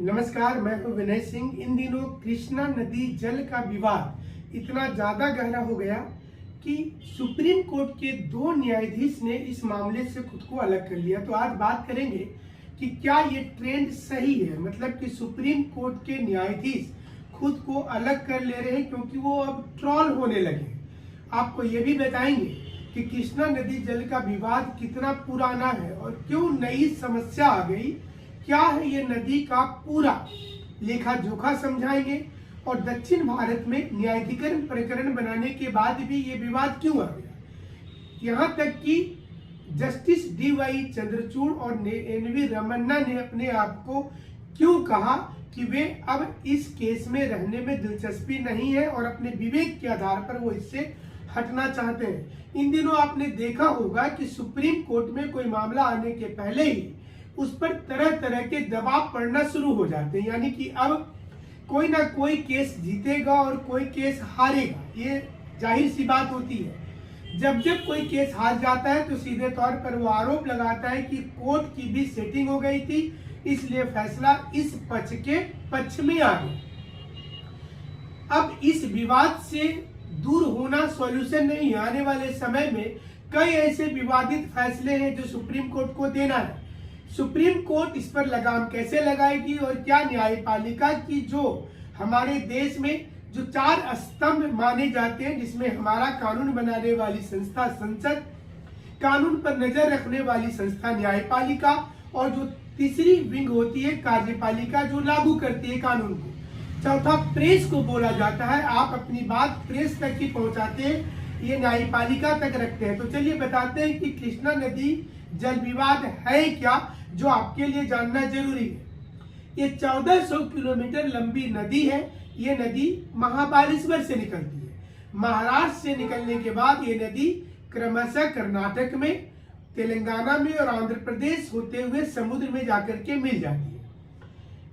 नमस्कार, मैं हूं विनय सिंह। इन दिनों कृष्णा नदी जल का विवाद इतना ज्यादा गहरा हो गया कि सुप्रीम कोर्ट के 2 न्यायाधीश ने इस मामले से खुद को अलग कर लिया। तो आज बात करेंगे कि क्या ये ट्रेंड सही है, मतलब कि सुप्रीम कोर्ट के न्यायाधीश खुद को अलग कर ले रहे हैं क्योंकि वो अब ट्रॉल होने लगे। आपको ये भी बताएंगे कि कृष्णा नदी जल का विवाद कितना पुराना है और क्यों नई समस्या आ गई, क्या है ये नदी का पूरा लेखा जोखा समझाएंगे और दक्षिण भारत में न्यायाधिकरण प्रकरण बनाने के बाद भी ये विवाद क्यों आ गया, यहाँ तक कि जस्टिस DY चंद्रचूड़ और NV रमन्ना ने अपने आप को क्यों कहा कि वे अब इस केस में रहने में दिलचस्पी नहीं है और अपने विवेक के आधार पर वो इससे हटना चाहते हैं। इन दिनों आपने देखा होगा कि सुप्रीम कोर्ट में कोई मामला आने के पहले ही उस पर तरह तरह के दबाव पड़ना शुरू हो जाते हैं, यानी कि अब कोई ना कोई केस जीतेगा और कोई केस हारेगा। ये जाहिर सी बात होती है। जब जब कोई केस हार जाता है तो सीधे तौर पर वो आरोप लगाता है कि कोर्ट की भी सेटिंग हो गई थी, इसलिए फैसला इस पक्ष के पक्ष में आ गया। अब इस विवाद से दूर होना सॉल्यूशन नहीं। आने वाले समय में कई ऐसे विवादित फैसले हैं जो सुप्रीम कोर्ट को देना है। सुप्रीम कोर्ट इस पर लगाम कैसे लगाएगी और क्या न्यायपालिका की जो हमारे देश में जो 4 स्तंभ माने जाते हैं, जिसमें हमारा कानून बनाने वाली संस्था संसद, कानून पर नजर रखने वाली संस्था न्यायपालिका और जो तीसरी विंग होती है कार्यपालिका जो लागू करती है कानून को, चौथा प्रेस को बोला जाता है। आप अपनी बात प्रेस तक ही पहुंचाते हैं, ये न्यायपालिका तक रखते हैं। तो चलिए बताते हैं कि कृष्णा नदी जल विवाद है क्या, जो आपके लिए जानना जरूरी है। ये 1400 किलोमीटर लंबी नदी है। ये नदी महाबालेश्वर से निकलती है। महाराष्ट्र से निकलने के बाद ये नदी क्रमशः कर्नाटक में, तेलंगाना में और आंध्र प्रदेश होते हुए समुद्र में जाकर के मिल जाती है।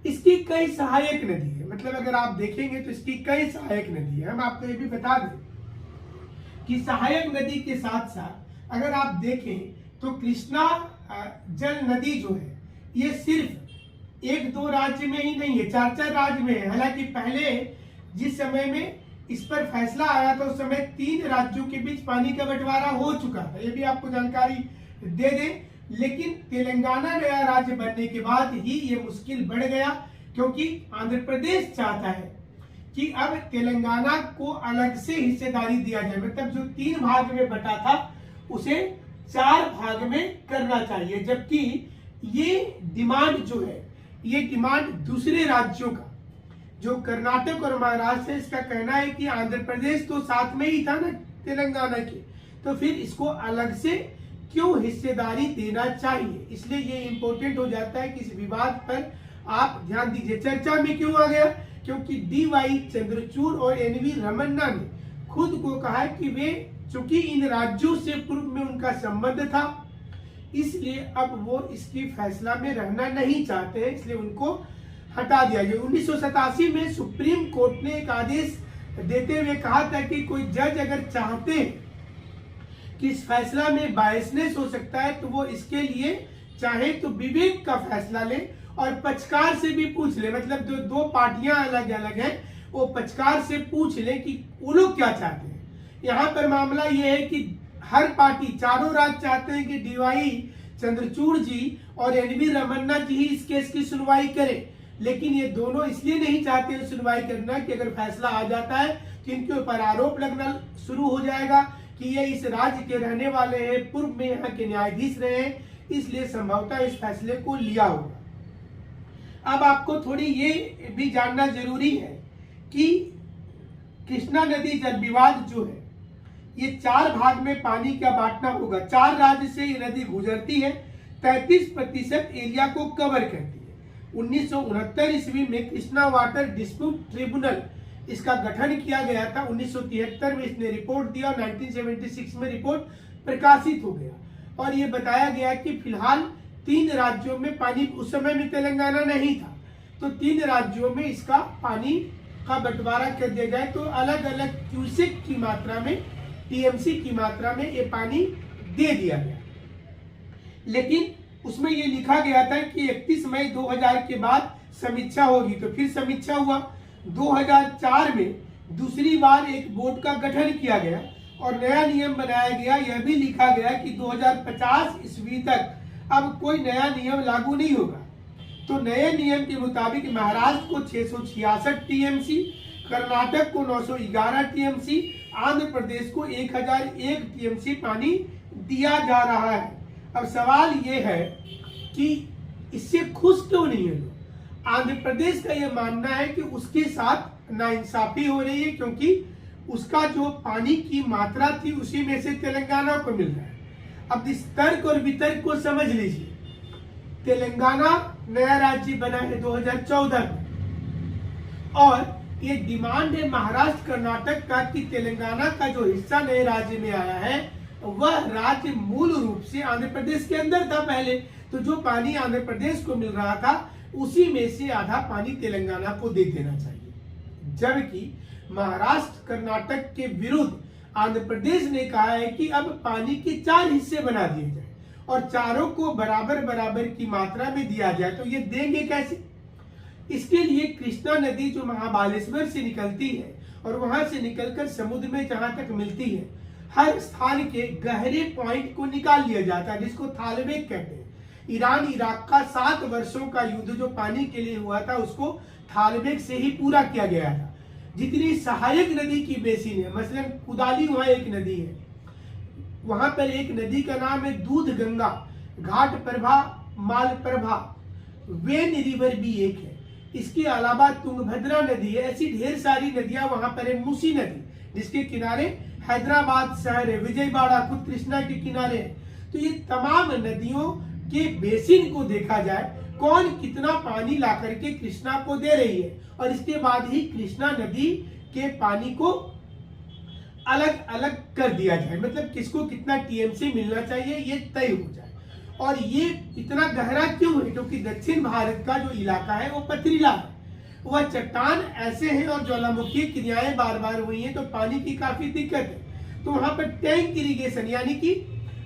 इसकी कई सहायक नदी है, मतलब अगर आप देखेंगे तो इसकी कई सहायक नदी है। हम आपको ये भी बता दें कि सहायक नदी के साथ साथ अगर आप देखें तो कृष्णा जल नदी जो है ये सिर्फ 1-2 राज्य में ही नहीं है, 4 राज्य में है। हालांकि पहले जिस समय में इस पर फैसला आया था उस समय 3 राज्यों के बीच पानी का बंटवारा हो चुका था, ये भी आपको जानकारी दे दें। लेकिन तेलंगाना नया राज्य बनने के बाद ही ये मुश्किल बढ़ गया, क्योंकि आंध्र प्रदेश चाहता है कि अब तेलंगाना को अलग से हिस्सेदारी दिया जाए, मतलब जो 3 भाग में बटा था उसे 4 भाग में करना चाहिए। जबकि ये डिमांड जो है, ये डिमांड दूसरे राज्यों का, जो कर्नाटक और महाराष्ट्र है, इसका कहना है कि आंध्र प्रदेश तो साथ में ही था ना तेलंगाना के, तो फिर इसको अलग से क्यों हिस्सेदारी देना चाहिए। इसलिए ये इंपॉर्टेंट हो जाता है कि इस विवाद पर आप ध्यान दीजिए। चर्चा में क्यों आ गया, क्योंकि DY चंद्रचूड़ और NV रमन्ना ने खुद को कहा कि वे चूंकि इन राज्यों से पूर्व में उनका संबंध था, इसलिए अब वो इसकी फैसला में रहना नहीं चाहते हैं, इसलिए उनको हटा दिया गया। 1987 में सुप्रीम कोर्ट ने एक आदेश देते हुए कहा था कि कोई जज अगर चाहते हैं कि इस फैसला में बायसनेस हो सकता है तो वो इसके लिए चाहे तो विवेक का फैसला ले और पक्षकार से भी पूछ ले, मतलब जो 2 पार्टियां अलग अलग हैं वो पक्षकार से पूछ ले कि वो लोग क्या चाहते हैं। यहाँ पर मामला ये है कि हर पार्टी, 4 राज्य चाहते हैं कि DY चंद्रचूड़ जी और NV रमन्ना जी ही इस केस की सुनवाई करें, लेकिन ये दोनों इसलिए नहीं चाहते हैं सुनवाई करना कि अगर फैसला आ जाता है तो इनके ऊपर आरोप लगना शुरू हो जाएगा कि ये इस राज्य के रहने वाले हैं, पूर्व में यहाँ के न्यायाधीश रहे हैं, इसलिए संभवतः इस फैसले को लिया होगा। अब आपको थोड़ी ये भी जानना जरूरी है कि कृष्णा नदी जल विवाद जो है ये 4 भाग में पानी का बांटना होगा। 4 राज्य से ये नदी गुजरती है, 33% एरिया को कवर करती है। 1969 ईस्वी में कृष्णा वाटर डिस्प्यूट ट्रिब्यूनल इसका गठन किया गया था। 1973 में इसने रिपोर्ट दिया, 1976 में रिपोर्ट प्रकाशित हो गया और ये बताया गया कि फिलहाल 3 राज्यों में पानी, उस समय में तेलंगाना नहीं था, तो 3 राज्यों में इसका पानी का बंटवारा कर दिया जाए, तो अलग अलग क्यूसेक की मात्रा में, TMC की मात्रा में ये पानी दे दिया गया। लेकिन उसमें ये लिखा गया था कि 31 मई 2000 के बाद समीक्षा होगी। तो फिर समीक्षा हुआ। 2004 में दूसरी बार एक बोर्ड का गठन किया गया और नया नियम बनाया गया। यह भी लिखा गया कि 2050 ईस्वी तक अब कोई नया नियम लागू नहीं होगा। तो नए नियम के मुताबिक महाराष्ट्र को 666 टीएमसी, कर्नाटक को 911 टीएमसी, आंध्र प्रदेश को 1001 टीएमसी पानी दिया जा रहा है। अब सवाल यह है कि इससे खुश क्यों नहीं है लोग। आंध्र प्रदेश का यह मानना है कि उसके साथ नाइंसाफी हो रही है, क्योंकि उसका जो पानी की मात्रा थी उसी में से तेलंगाना को मिल रहा है। अब इस तर्क और वितर्क को समझ लीजिए। तेलंगाना नया राज्य बना है 2014 में और ये डिमांड है महाराष्ट्र कर्नाटक का कि तेलंगाना का जो हिस्सा नए राज्य में आया है वह राज्य मूल रूप से आंध्र प्रदेश के अंदर था पहले। तो जो पानी आंध्र प्रदेश को मिल रहा था उसी में से आधा पानी तेलंगाना को दे देना चाहिए, जबकि महाराष्ट्र कर्नाटक के विरुद्ध आंध्र प्रदेश ने कहा है कि अब पानी के 4 हिस्से बना दिए जाए और चारों को बराबर बराबर की मात्रा में दिया जाए। तो ये देंगे कैसे? इसके लिए कृष्णा नदी जो महाबालेश्वर से निकलती है और वहां से निकलकर समुद्र में जहां तक मिलती है, हर स्थान के गहरे पॉइंट को निकाल लिया जाता है, जिसको थालबेग कहते हैं। ईरान इराक का 7 वर्षों का युद्ध जो पानी के लिए हुआ था उसको थालबेग से ही पूरा किया गया था। जितनी सहायक नदी की बेसिन है, मसलन कुदाली वहां एक नदी है, वहां पर एक नदी का नाम है दूध गंगा, घाट प्रभा, माल प्रभा, वेन रिवर भी एक है। इसके अलावा तुंगभद्रा नदी है। ऐसी ढेर सारी नदियां वहां पर है। मूसी नदी जिसके किनारे हैदराबाद शहर है, विजयवाड़ा खुद कृष्णा के किनारे है। तो ये तमाम नदियों के बेसिन को देखा जाए, कौन कितना पानी ला करके कृष्णा को दे रही है, और इसके बाद ही कृष्णा नदी के पानी को अलग अलग कर दिया जाए, मतलब किसको कितना टीएमसी मिलना चाहिए ये तय हो जाए। और ये इतना गहरा क्यों है? क्योंकि दक्षिण भारत का जो इलाका है वो पथरीला है, वह चट्टान ऐसे हैं और ज्वालामुखी क्रियाएं बार बार हुई हैं, तो पानी की काफी दिक्कत है। तो वहां पर टैंक इरिगेशन यानी कि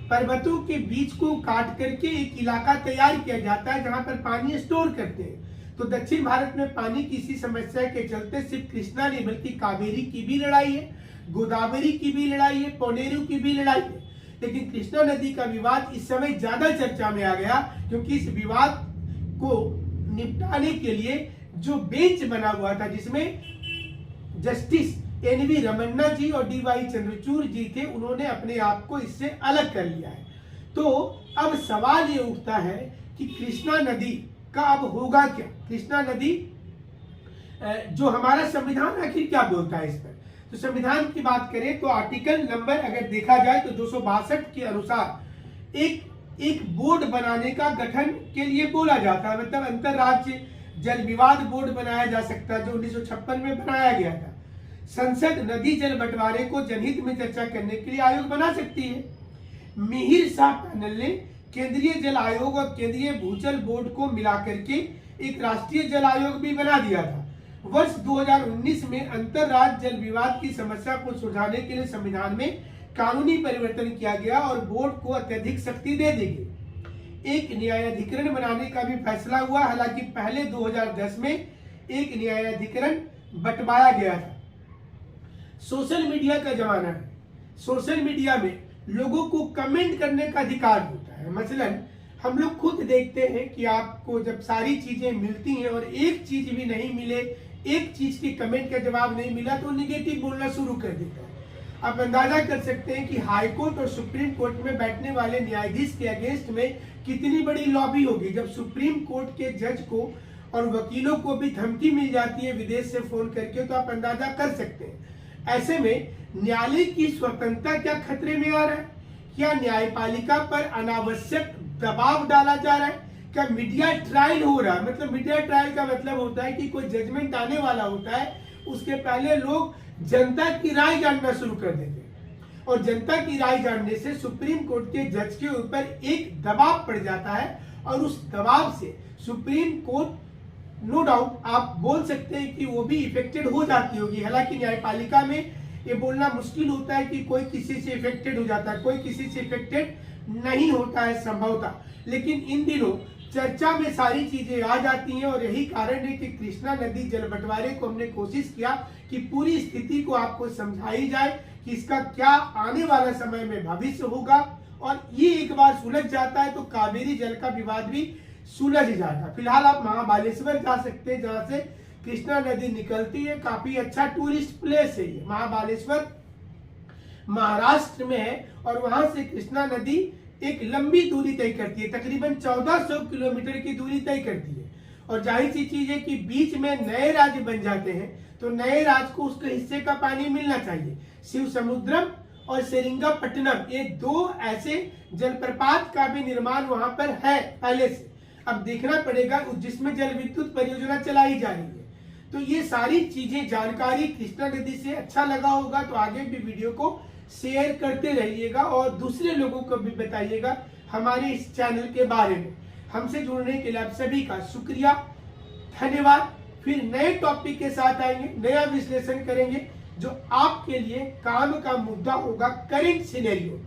पर्वतों के बीच को काट करके एक इलाका तैयार किया जाता है जहां पर पानी स्टोर करते हैं। तो दक्षिण भारत में पानी की इसी समस्या के चलते सिर्फ कृष्णा नहीं बल्कि कावेरी की भी लड़ाई है, गोदावरी की भी लड़ाई है, पोनेरू की भी लड़ाई है। लेकिन कृष्णा नदी का विवाद इस समय ज्यादा चर्चा में आ गया, क्योंकि इस विवाद को निपटाने के लिए जो बेंच बना हुआ था जिसमें जस्टिस एन वी रमन्ना जी और डी वाई चंद्रचूड़ जी थे, उन्होंने अपने आप को इससे अलग कर लिया है। तो अब सवाल ये उठता है कि कृष्णा नदी का अब होगा क्या? कृष्णा नदी जो हमारा संविधान आखिर क्या बोलता है इस पर? तो संविधान की बात करें तो आर्टिकल नंबर अगर देखा जाए तो 262 के अनुसार एक बोर्ड बनाने का गठन के लिए बोला जाता है, मतलब अंतरराज्य जल विवाद बोर्ड बनाया जा सकता है जो 1956 में बनाया गया था। संसद नदी जल बंटवारे को जनहित में चर्चा करने के लिए आयोग बना सकती है। मिहिर शाह पैनल ने केंद्रीय जल आयोग और केंद्रीय भूजल बोर्ड को मिलाकर के एक राष्ट्रीय जल आयोग भी बना दिया था। वर्ष 2019 में अंतरराज्य जल विवाद की समस्या को सुलझाने के लिए संविधान में कानूनी परिवर्तन किया गया और बोर्ड को अत्यधिक शक्ति दे दी गई। एक न्यायाधिकरण बनाने का भी फैसला हुआ, हालांकि पहले 2010 में एक न्यायाधिकरण बंटवाया गया था। सोशल मीडिया का जमाना है। सोशल मीडिया में लोगों को कमेंट करने का अधिकार होता है। मसलन हम लोग खुद देखते हैं कि आपको जब सारी चीजें मिलती हैं और एक चीज भी नहीं मिले, एक चीज की कमेंट का जवाब नहीं मिला तो निगेटिव बोलना शुरू कर देता है। आप अंदाजा कर सकते हैं कि हाई कोर्ट और सुप्रीम कोर्ट में बैठने वाले न्यायाधीश के अगेंस्ट में कितनी बड़ी लॉबी होगी। जब सुप्रीम कोर्ट के जज को और वकीलों को भी धमकी मिल जाती है विदेश से फोन करके, तो आप अंदाजा कर सकते हैं। ऐसे में न्यायालय की स्वतंत्रता क्या खतरे में आ रहा है? क्या न्यायपालिका पर अनावश्यक दबाव डाला जा रहा है? क्या मीडिया ट्रायल हो रहा है? मतलब मीडिया ट्रायल का मतलब होता है कि कोई जजमेंट आने वाला होता है, उसके पहले लोग जनता की राय जानना शुरू कर देते हैं और जनता की राय जानने से सुप्रीम कोर्ट के जज के ऊपर एक दबाव पड़ जाता है और उस दबाव से सुप्रीम कोर्ट नो डाउट आप बोल सकते हैं कि वो भी इफेक्टेड हो जाती होगी। हालांकि न्यायपालिका में ये बोलना मुश्किल होता है कि कोई किसी से इफेक्टेड हो जाता है, कोई किसी से इफेक्टेड नहीं होता है संभवतः। लेकिन इन दिनों चर्चा में सारी चीजें आ जाती हैं। और यही कारण है कि कृष्णा नदी जल बंटवारे को हमने कोशिश किया कि पूरी स्थिति को आपको समझाई जाए कि इसका क्या आने वाला समय में भविष्य होगा। और ये एक बार सुलझ जाता है तो कावेरी जल का विवाद भी सुलझ जाएगा। फिलहाल आप महाबालेश्वर जा सकते हैं, जहां से कृष्णा नदी निकलती है। काफी अच्छा टूरिस्ट प्लेस है ये। महाबालेश्वर महाराष्ट्र में है और वहां से कृष्णा नदी एक लंबी दूरी तय करती है, तकरीबन 1400 किलोमीटर की दूरी तय करती है। और जाहिर सी चीज है कि बीच में नए राज्य बन जाते हैं तो नए राज्य को उसके हिस्से का पानी मिलना चाहिए। शिव समुद्रम और सेरिंगापट्टनम, ये दो ऐसे जलप्रपात का भी निर्माण वहां पर है पहले से। अब देखना पड़ेगा जिसमें जल विद्युत परियोजना चलाई जा रही है। तो ये सारी चीजें जानकारी कृष्णा नदी से अच्छा लगा होगा तो आगे भी वीडियो को शेयर करते रहिएगा और दूसरे लोगों को भी बताइएगा हमारे इस चैनल के बारे में। हमसे जुड़ने के लिए आप सभी का शुक्रिया, धन्यवाद। फिर नए टॉपिक के साथ आएंगे, नया विश्लेषण करेंगे जो आपके लिए काम का मुद्दा होगा, करेंट सिनेरियो।